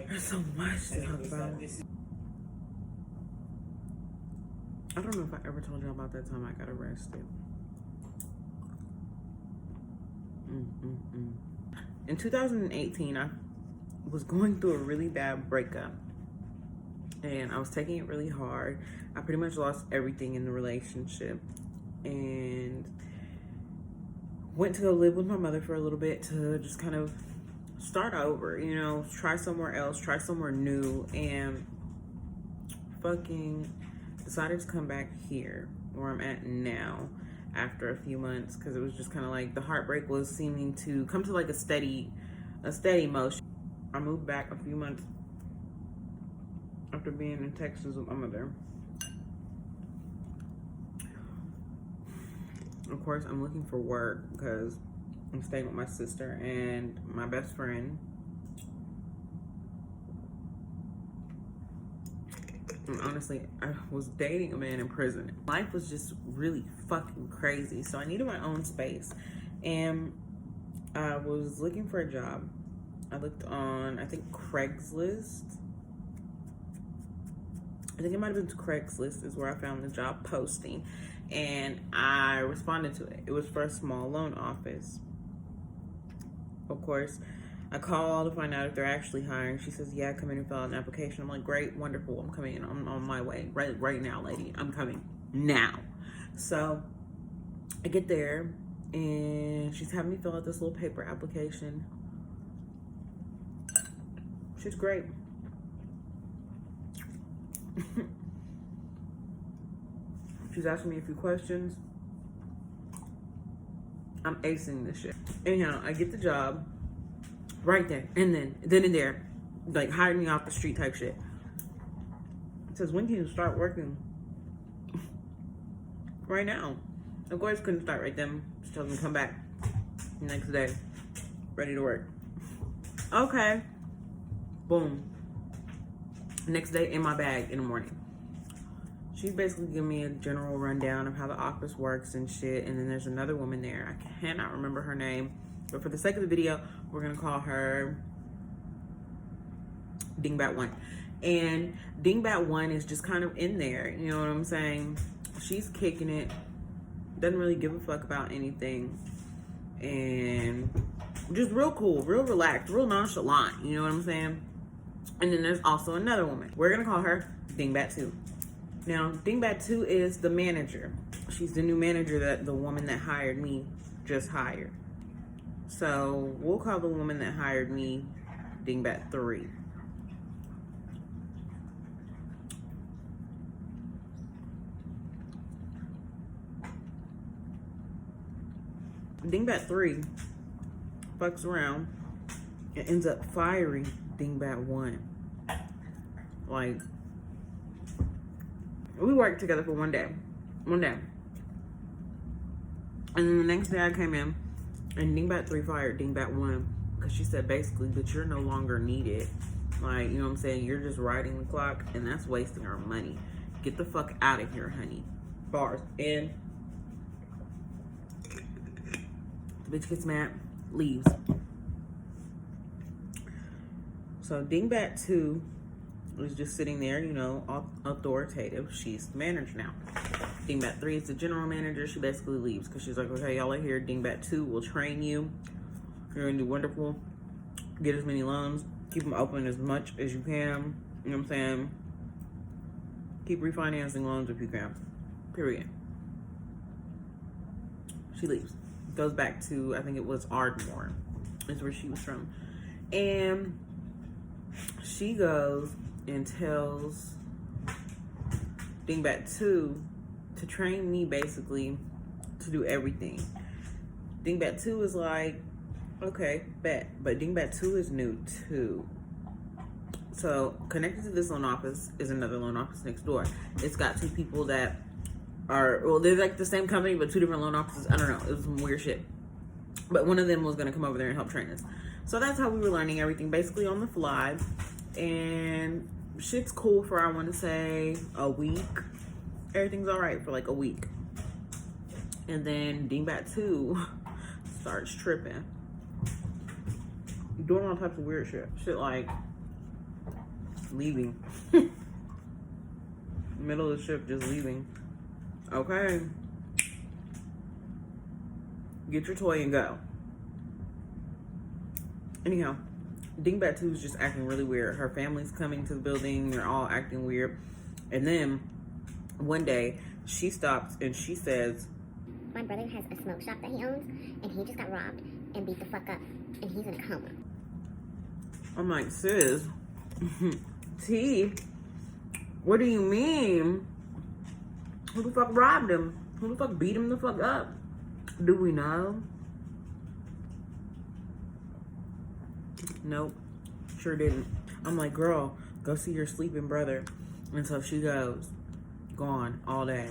There's so much to talk about. I don't know if I ever told you about that time I got arrested. In 2018, I was going through a really bad breakup. And I was taking it really hard. I pretty much lost everything in the relationship. And went to go live with my mother for a little bit to just kind of start over, you know, try somewhere else, try somewhere new, and fucking decided to come back here where I'm at now after a few months, because it was just kind of like the heartbreak was seeming to come to like a steady motion. I moved back a few months after being in Texas with my mother. Of course, I'm looking for work because I'm staying with my sister and my best friend. And honestly, I was dating a man in prison. Life was just really fucking crazy. So I needed my own space. And I was looking for a job. I looked on, I think, Craigslist. I think it might have been Craigslist is where I found the job posting. And I responded to it. It was for a small loan office. Of course, I called to find out if they're actually hiring. She says, yeah, come in and fill out an application. I'm like, great, wonderful. I'm coming in. I'm on my way. Right now, lady. I'm coming now. So I get there and she's having me fill out this little paper application. She's great. She's asking me a few questions. I'm acing this shit. Anyhow, I get the job right there, and then and there, like hired me off the street type shit. It says, when can you start working? Right now. Of course, couldn't start right then. She tells me to come back the next day, ready to work. Okay. Boom. Next day, in my bag in the morning. She basically gave me a general rundown of how the office works and shit. And then there's another woman there. I cannot remember her name. But for the sake of the video, we're going to call her Dingbat 1. And Dingbat 1 is just kind of in there. You know what I'm saying? She's kicking it. Doesn't really give a fuck about anything. And just real cool, real relaxed, real nonchalant. You know what I'm saying? And then there's also another woman. We're going to call her Dingbat 2. Now, Dingbat 2 is the manager. She's the new manager that the woman that hired me just hired. So we'll call the woman that hired me Dingbat 3. Dingbat 3 fucks around and ends up firing Dingbat 1. Like, we worked together for one day. And then the next day I came in and Dingbat 3 fired Dingbat 1 because she said basically that you're no longer needed. Like, you know what I'm saying? You're just riding the clock and that's wasting our money. Get the fuck out of here, honey. Bars. And the bitch gets mad, leaves. So Dingbat 2 was just sitting there, you know, authoritative. She's the manager now. Dingbat 3 is the general manager. She basically leaves because she's like, okay, y'all are here. Dingbat 2 will train you. You're going to do wonderful. Get as many loans. Keep them open as much as you can. You know what I'm saying? Keep refinancing loans if you can. Period. She leaves. Goes back to, I think it was Ardmore. Is where she was from. And she goes and tells Dingbat 2 to train me basically to do everything. Dingbat 2 is like, okay, bet. But Dingbat 2 is new too. So connected to this loan office is another loan office next door. It's got two people that are, well, they're like the same company, but two different loan offices. I don't know. It was some weird shit. But one of them was going to come over there and help train us. So that's how we were learning everything, basically on the fly. And shit's cool for, I want to say, a week. Everything's all right for like a week. And then Dingbat 2 starts tripping. Doing all types of weird shit. Shit like leaving. Middle of the shift, just leaving. Okay. Get your toy and go. Anyhow, Dingbat 2 is just acting really weird. Her family's coming to the building. They're all acting weird. And then one day, she stops and she says, my brother has a smoke shop that he owns, and he just got robbed and beat the fuck up, and he's in a coma. I'm like, sis, T, what do you mean? Who the fuck robbed him? Who the fuck beat him the fuck up? Do we know? Nope, sure didn't. I'm like, girl, go see your sleeping brother. And so she goes, gone all day.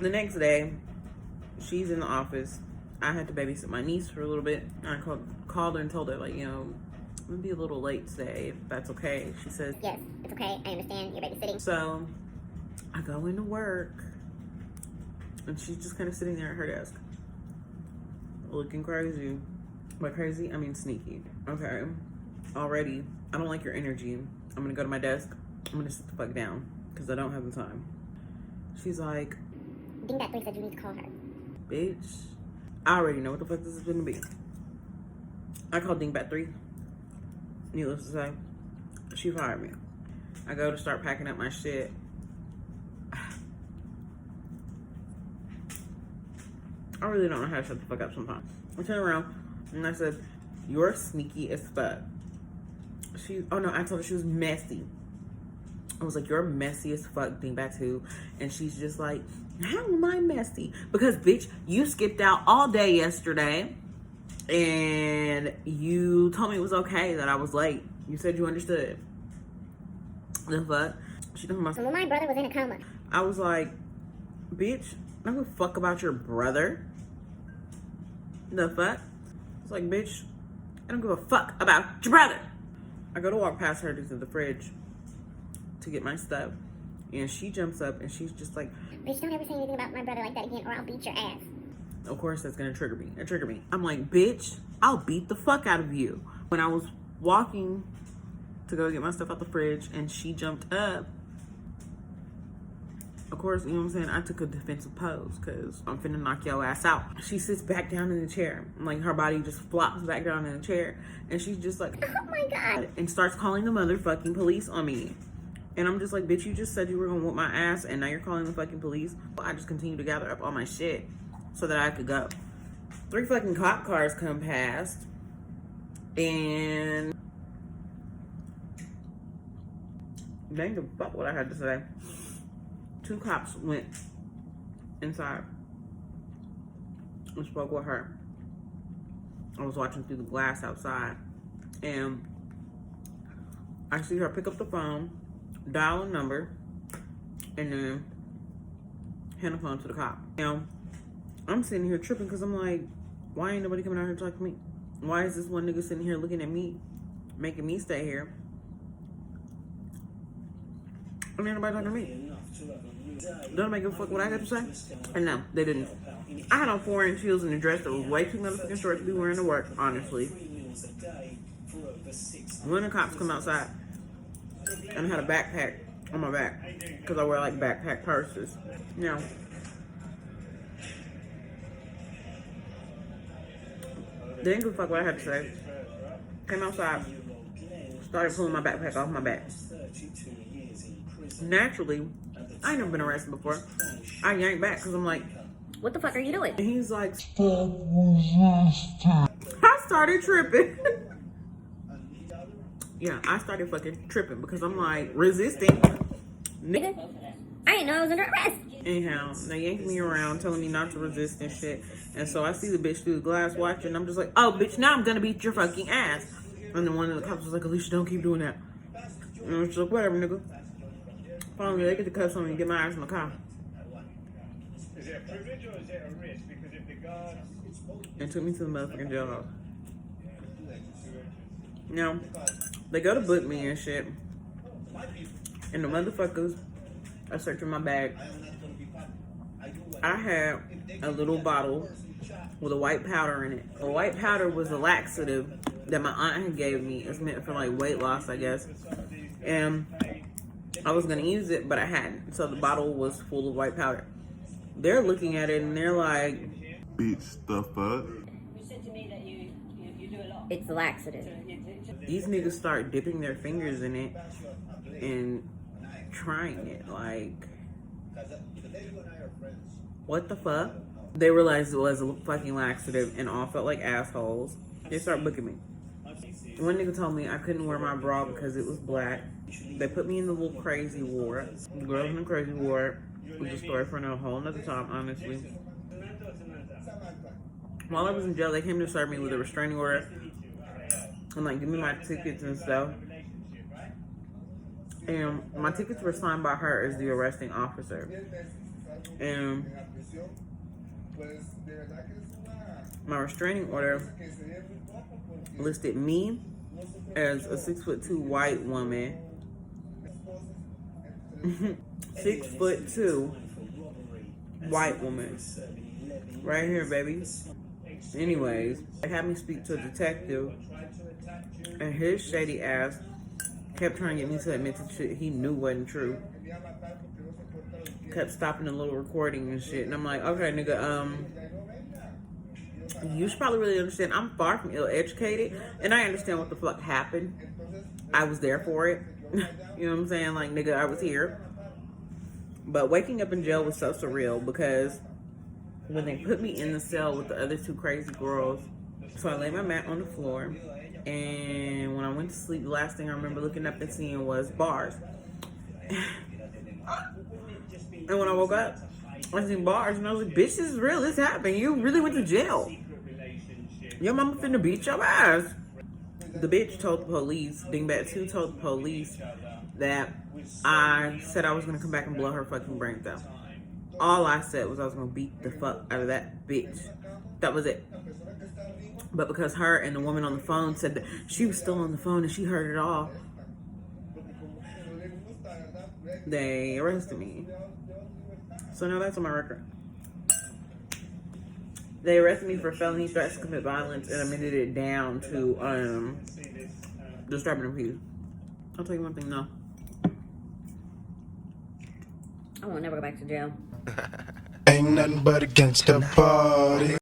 The next day, she's in the office. I had to babysit my niece for a little bit. I called her and told her, like, you know, I'm gonna be a little late today, if that's okay. She says, yes, it's okay. I understand. You're babysitting. So I go into work, and she's just kind of sitting there at her desk, looking crazy. By crazy, I mean sneaky. Okay, already, I don't like your energy. I'm gonna go to my desk. I'm gonna sit the fuck down, because I don't have the time. She's like, Dingbat 3 said you need to call her. Bitch, I already know what the fuck this is gonna be. I called Dingbat 3. Needless to say, she fired me. I go to start packing up my shit. I really don't know how to shut the fuck up sometimes. I turned around and I said, you're sneaky as fuck. Oh no, I told her she was messy. I was like, you're messy as fuck, Dingbat 2. And she's just like, how am I messy? Because, bitch, you skipped out all day yesterday. And you told me it was okay that I was late. You said you understood. The fuck? She told me well, my brother was in a coma. I was like, bitch, I don't give a fuck about your brother. The fuck? It's like, bitch, I don't give a fuck about your brother. I go to walk past her to the fridge to get my stuff. And she jumps up and she's just like, bitch, don't ever say anything about my brother like that again or I'll beat your ass. Of course, that's gonna trigger me. It triggered me. I'm like, bitch, I'll beat the fuck out of you. When I was walking to go get my stuff out the fridge and she jumped up, of course, you know what I'm saying? I took a defensive pose because I'm finna knock your ass out. She sits back down in the chair. Like, her body just flops back down in the chair. And she's just like, oh my God. And starts calling the motherfucking police on me. And I'm just like, bitch, you just said you were gonna whoop my ass and now you're calling the fucking police. I just continue to gather up all my shit so that I could go. 3 fucking cop cars come past, and they didn't give a fuck what I had to say. 2 cops went inside and spoke with her. I was watching through the glass outside, and I see her pick up the phone, dial a number, and then hand the phone to the cop. Now, I'm sitting here tripping because I'm like, why ain't nobody coming out here to talk to me? Why is this one nigga sitting here looking at me, making me stay here? And ain't nobody talking to me. Don't make a fuck what I got to say. And no, they didn't. I had on 4-inch heels and a dress that was way too motherfucking short to be wearing to work, honestly. When the cops come outside, and I had a backpack on my back because I wear like backpack purses. Now, they didn't give a fuck what I had to say. Came outside, started pulling my backpack off my back. Naturally, I ain't never been arrested before. I yanked back because I'm like, what the fuck are you doing? and he's like, stop resisting. I started tripping. Yeah, I started fucking tripping because I'm like, resisting? Nigga, I didn't know I was under arrest. Anyhow, they yanked me around telling me not to resist and shit. And so I see the bitch through the glass watching, and I'm just like, oh, bitch, now I'm gonna beat your fucking ass. And then one of the cops was like, Alicia, don't keep doing that. And I was like, whatever, nigga. Finally, they get the cuffs on me and get my ass in the car. Is it a privilege or is it a risk? Because if the guards... And took me to the motherfucking jailhouse. Now, they go to book me and shit. And the motherfuckers are searching my bag. I had a little bottle with a white powder in it. The white powder was a laxative that my aunt had gave me. It's meant for like weight loss, I guess. And I was gonna use it, but I hadn't. So the bottle was full of white powder. They're looking at it and they're like, beat stuff up. It's laxative. these niggas start dipping their fingers in it and trying it. Like, what the fuck? They realized it was a fucking laxative and all felt like assholes. They start booking me. One nigga told me I couldn't wear my bra because it was black. They put me in the little crazy ward. The girls in the crazy ward was a story for a whole nother time, honestly. While I was in jail, they came to serve me with a restraining order and like give me my tickets and stuff. And my tickets were signed by her as the arresting officer. And my restraining order listed me as a 6'2" white woman. 6'2" white woman. Right here, baby. Anyways, they had me speak to a detective, and his shady ass kept trying to get me to admit to shit he knew wasn't true. Kept stopping the little recording and shit, and I'm like, okay, nigga, you should probably really understand I'm far from ill-educated, and I understand what the fuck happened. I was there for it. You know what I'm saying? Like, nigga, I was here. But waking up in jail was so surreal because when they put me in the cell with the other two crazy girls, so I laid my mat on the floor, and when I went to sleep, the last thing I remember looking up and seeing was bars. And when I woke up, I seen bars, and I was like, bitch, this is real, this happened. You really went to jail. Your mama finna beat your ass. The bitch told the police, Dingbat 2 told the police that I said I was gonna come back and blow her fucking brains out. All I said was I was gonna beat the fuck out of that bitch. That was it. But because her and the woman on the phone said that she was still on the phone and she heard it all, they arrested me. So now that's on my record. They arrested me for felony threats to commit violence and amended it down to disturbing the peace. I'll tell you one thing though. I won't never go back to jail. Ain't nothing but against the party.